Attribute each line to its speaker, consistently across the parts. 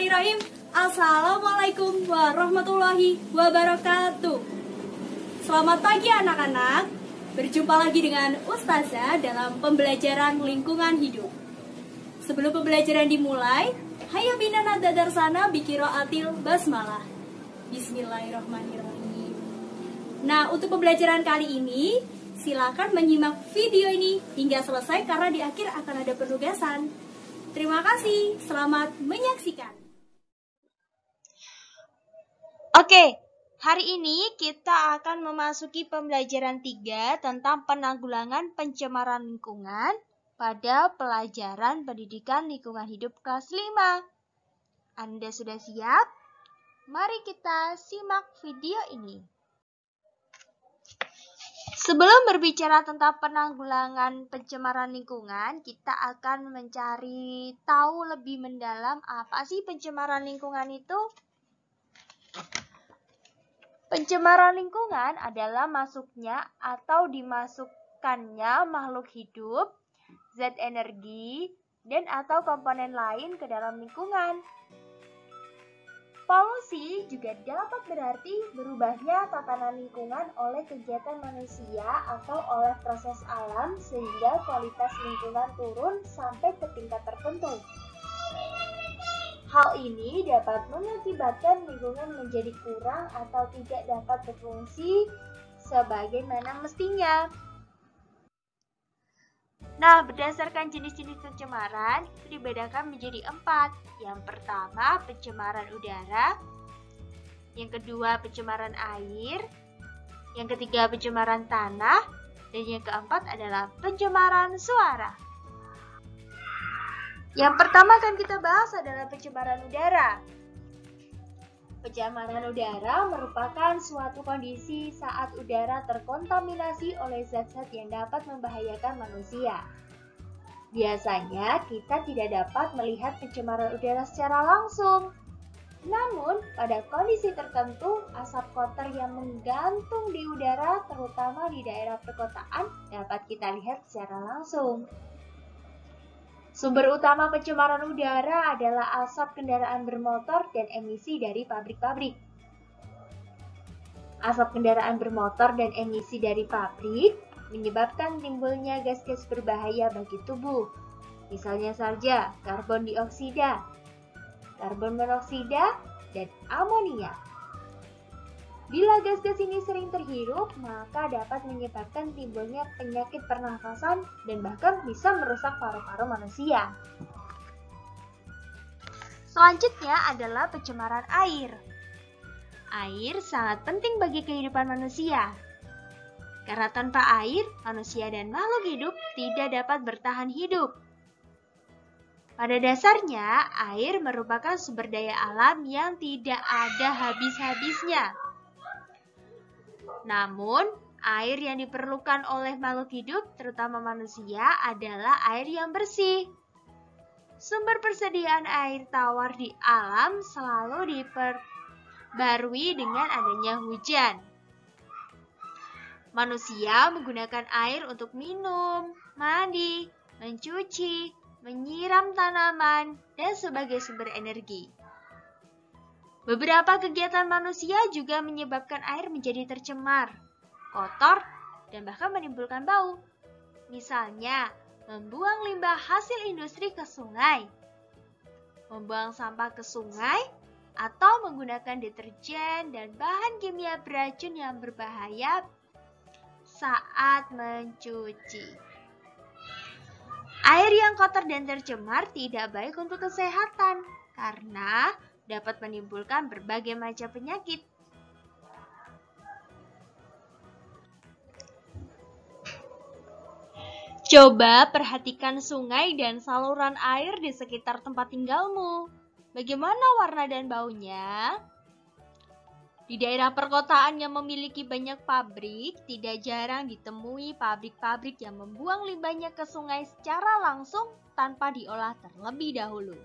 Speaker 1: Bismillahirrahmanirrahim. Assalamualaikum warahmatullahi wabarakatuh. Selamat pagi anak-anak. Berjumpa lagi dengan Ustazah dalam pembelajaran lingkungan hidup. Sebelum pembelajaran dimulai, hayya bina nadadarsana bikiraatil basmalah. Bismillahirrahmanirrahim. Nah, untuk pembelajaran kali ini, silakan menyimak video ini hingga selesai karena di akhir akan ada penugasan. Terima kasih, selamat menyaksikan.
Speaker 2: Oke, hari ini kita akan memasuki pembelajaran 3 tentang penanggulangan pencemaran lingkungan pada pelajaran pendidikan lingkungan hidup kelas 5. Anda sudah siap? Mari kita simak video ini. Sebelum berbicara tentang penanggulangan pencemaran lingkungan, kita akan mencari tahu lebih mendalam apa sih pencemaran lingkungan itu. Pencemaran lingkungan adalah masuknya atau dimasukkannya makhluk hidup, zat energi, dan atau komponen lain ke dalam lingkungan. Polusi juga dapat berarti berubahnya tatanan lingkungan oleh kegiatan manusia atau oleh proses alam sehingga kualitas lingkungan turun sampai ke tingkat tertentu. Hal ini dapat mengakibatkan lingkungan menjadi kurang atau tidak dapat berfungsi sebagaimana mestinya. Nah, berdasarkan jenis-jenis pencemaran, itu dibedakan menjadi 4. Yang pertama, pencemaran udara. Yang kedua, pencemaran air. Yang ketiga, pencemaran tanah. Dan yang keempat adalah pencemaran suara. Yang pertama akan kita bahas adalah pencemaran udara. Pencemaran udara merupakan suatu kondisi saat udara terkontaminasi oleh zat-zat yang dapat membahayakan manusia. Biasanya kita tidak dapat melihat pencemaran udara secara langsung. Namun, pada kondisi tertentu, asap kotor yang menggantung di udara, terutama di daerah perkotaan, dapat kita lihat secara langsung. Sumber utama pencemaran udara adalah asap kendaraan bermotor dan emisi dari pabrik-pabrik. Asap kendaraan bermotor dan emisi dari pabrik menyebabkan timbulnya gas-gas berbahaya bagi tubuh. Misalnya saja karbon dioksida, karbon monoksida, dan amonia. Bila gas-gas ini sering terhirup, maka dapat menyebabkan timbulnya penyakit pernafasan dan bahkan bisa merusak paru-paru manusia. Selanjutnya adalah pencemaran air. Air sangat penting bagi kehidupan manusia. Karena tanpa air, manusia dan makhluk hidup tidak dapat bertahan hidup. Pada dasarnya, air merupakan sumber daya alam yang tidak ada habis-habisnya. Namun, air yang diperlukan oleh makhluk hidup, terutama manusia, adalah air yang bersih. Sumber persediaan air tawar di alam selalu diperbarui dengan adanya hujan. Manusia menggunakan air untuk minum, mandi, mencuci, menyiram tanaman, dan sebagai sumber energi. Beberapa kegiatan manusia juga menyebabkan air menjadi tercemar, kotor, dan bahkan menimbulkan bau. Misalnya, membuang limbah hasil industri ke sungai, membuang sampah ke sungai, atau menggunakan deterjen dan bahan kimia beracun yang berbahaya saat mencuci. Air yang kotor dan tercemar tidak baik untuk kesehatan karena dapat menimbulkan berbagai macam penyakit. Coba perhatikan sungai dan saluran air di sekitar tempat tinggalmu. Bagaimana warna dan baunya? Di daerah perkotaan yang memiliki banyak pabrik, tidak jarang ditemui pabrik-pabrik yang membuang limbahnya ke sungai secara langsung tanpa diolah terlebih dahulu.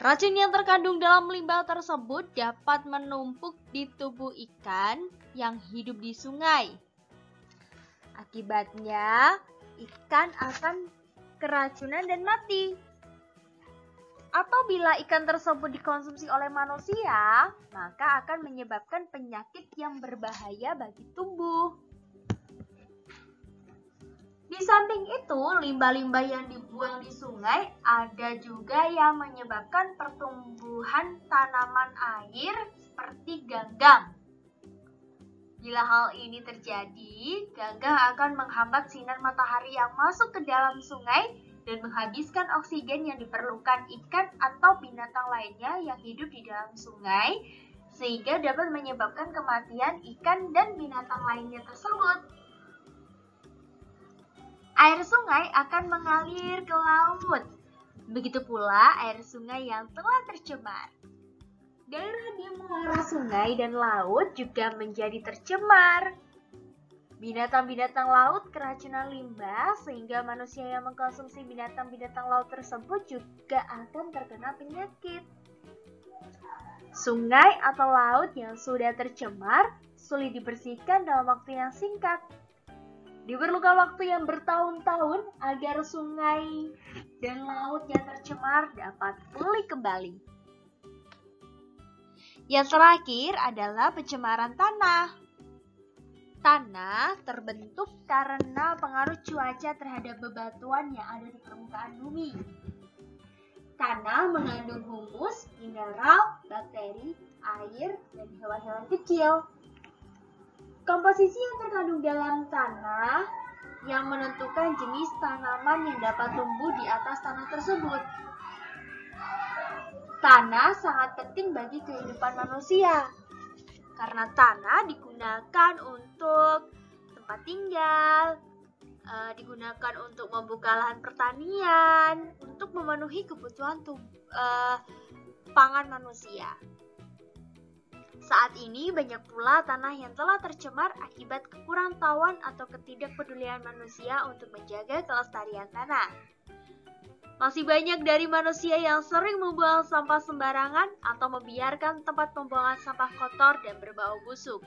Speaker 2: Racun yang terkandung dalam limbah tersebut dapat menumpuk di tubuh ikan yang hidup di sungai. Akibatnya, ikan akan keracunan dan mati. Atau bila ikan tersebut dikonsumsi oleh manusia, maka akan menyebabkan penyakit yang berbahaya bagi tubuh. Di samping itu, limbah-limbah yang dibuang di sungai ada juga yang menyebabkan pertumbuhan tanaman air seperti ganggang. Bila hal ini terjadi, ganggang akan menghambat sinar matahari yang masuk ke dalam sungai dan menghabiskan oksigen yang diperlukan ikan atau binatang lainnya yang hidup di dalam sungai, sehingga dapat menyebabkan kematian ikan dan binatang lainnya tersebut. Air sungai akan mengalir ke laut. Begitu pula air sungai yang telah tercemar. Daerah di muara sungai dan laut juga menjadi tercemar. Binatang-binatang laut keracunan limbah sehingga manusia yang mengkonsumsi binatang-binatang laut tersebut juga akan terkena penyakit. Sungai atau laut yang sudah tercemar sulit dibersihkan dalam waktu yang singkat. Diperlukan waktu yang bertahun-tahun agar sungai dan laut yang tercemar dapat pulih kembali. Yang terakhir adalah pencemaran tanah. Tanah terbentuk karena pengaruh cuaca terhadap bebatuan yang ada di permukaan bumi. Tanah mengandung humus, mineral, bakteri, air, dan hewan-hewan kecil. Komposisi yang terkandung dalam tanah yang menentukan jenis tanaman yang dapat tumbuh di atas tanah tersebut. Tanah sangat penting bagi kehidupan manusia. Karena tanah digunakan untuk tempat tinggal, digunakan untuk membuka lahan pertanian, untuk memenuhi kebutuhan pangan manusia. Saat ini banyak pula tanah yang telah tercemar akibat kekurangtahuan atau ketidakpedulian manusia untuk menjaga kelestarian tanah. Masih banyak dari manusia yang sering membuang sampah sembarangan atau membiarkan tempat pembuangan sampah kotor dan berbau busuk.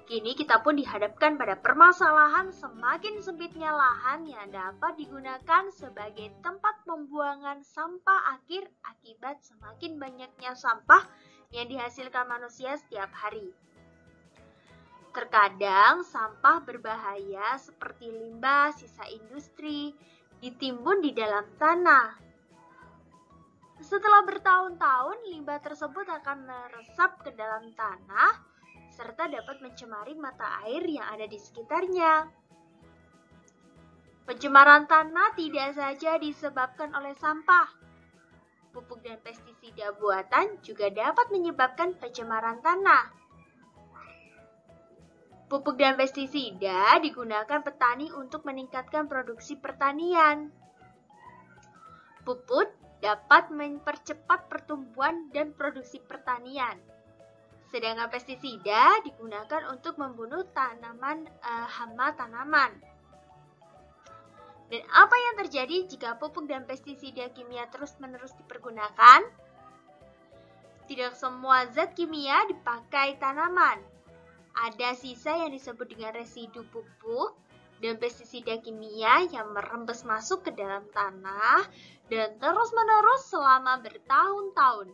Speaker 2: Kini kita pun dihadapkan pada permasalahan semakin sempitnya lahan yang dapat digunakan sebagai tempat pembuangan sampah akhir akibat semakin banyaknya sampah yang dihasilkan manusia setiap hari. Terkadang sampah berbahaya seperti limbah, sisa industri, ditimbun di dalam tanah. Setelah bertahun-tahun, limbah tersebut akan meresap ke dalam tanah serta dapat mencemari mata air yang ada di sekitarnya. Pencemaran tanah tidak saja disebabkan oleh sampah. Pupuk dan pestisida buatan juga dapat menyebabkan pencemaran tanah. Pupuk dan pestisida digunakan petani untuk meningkatkan produksi pertanian. Pupuk dapat mempercepat pertumbuhan dan produksi pertanian. Sedangkan pestisida digunakan untuk membunuh hama tanaman. Dan apa yang terjadi jika pupuk dan pestisida kimia terus-menerus dipergunakan? Tidak semua zat kimia dipakai tanaman. Ada sisa yang disebut dengan residu pupuk dan pestisida kimia yang merembes masuk ke dalam tanah dan terus-menerus selama bertahun-tahun.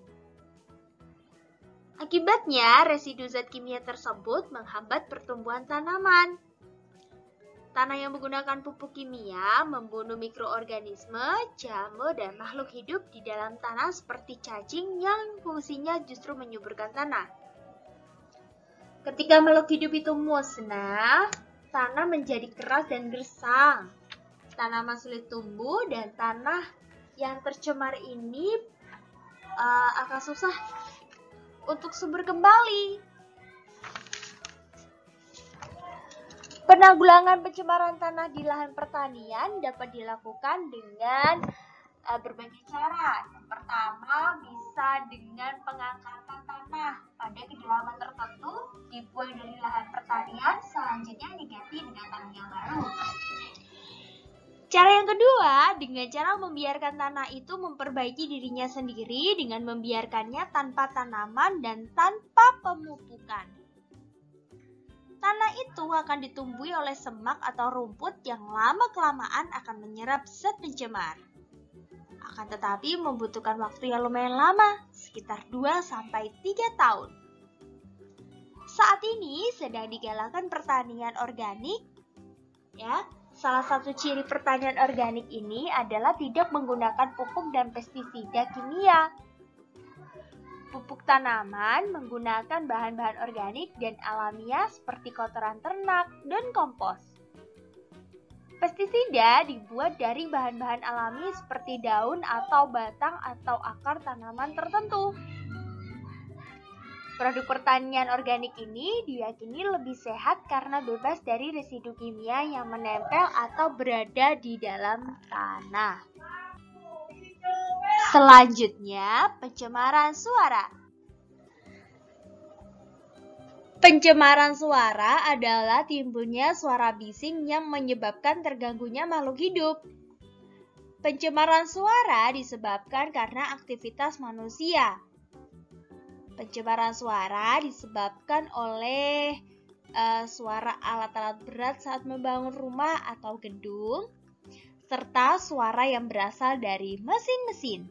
Speaker 2: Akibatnya, residu zat kimia tersebut menghambat pertumbuhan tanaman. Tanah yang menggunakan pupuk kimia membunuh mikroorganisme, jamur, dan makhluk hidup di dalam tanah seperti cacing yang fungsinya justru menyuburkan tanah. Ketika makhluk hidup itu musnah, tanah menjadi keras dan gersang. Tanaman sulit tumbuh dan tanah yang tercemar ini akan susah untuk subur kembali. Penanggulangan pencemaran tanah di lahan pertanian dapat dilakukan dengan berbagai cara. Yang pertama bisa dengan pengangkatan tanah pada kedalaman tertentu, dibuang dari lahan pertanian, selanjutnya diganti dengan tanah yang baru. Cara yang kedua, dengan cara membiarkan tanah itu memperbaiki dirinya sendiri dengan membiarkannya tanpa tanaman dan tanpa pemupukan. Tanah itu akan ditumbuhi oleh semak atau rumput yang lama-kelamaan akan menyerap zat pencemar. akan tetapi membutuhkan waktu yang lumayan lama, sekitar 2-3 tahun. Saat ini sedang digalakan pertanian organik. Ya, salah satu ciri pertanian organik ini adalah tidak menggunakan pupuk dan pestisida kimia. Pupuk tanaman menggunakan bahan-bahan organik dan alamiah seperti kotoran ternak dan kompos. Pestisida dibuat dari bahan-bahan alami seperti daun atau batang atau akar tanaman tertentu. Produk pertanian organik ini diyakini lebih sehat karena bebas dari residu kimia yang menempel atau berada di dalam tanah. Selanjutnya, pencemaran suara. Pencemaran suara adalah timbulnya suara bising yang menyebabkan terganggunya makhluk hidup. Pencemaran suara disebabkan karena aktivitas manusia. Pencemaran suara disebabkan oleh suara alat-alat berat saat membangun rumah atau gedung, serta suara yang berasal dari mesin-mesin.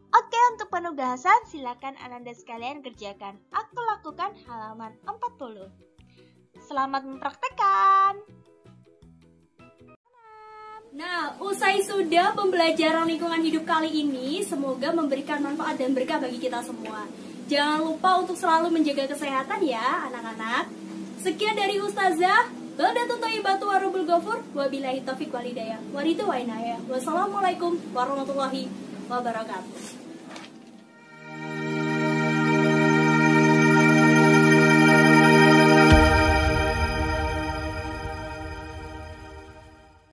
Speaker 2: Oke, untuk penugasan silakan Ananda sekalian kerjakan. Aku lakukan halaman 40. Selamat mempraktekkan.
Speaker 1: Nah, usai sudah pembelajaran lingkungan hidup kali ini, semoga memberikan manfaat dan berkah bagi kita semua. Jangan lupa untuk selalu menjaga kesehatan ya, anak-anak. Sekian dari Ustazah. Baldatun Thayyibatu Warabul Ghafur. Wabillahi taufiq wal hidayah. Waridhu wa inayah. Wassalamualaikum warahmatullahi wabarakatuh.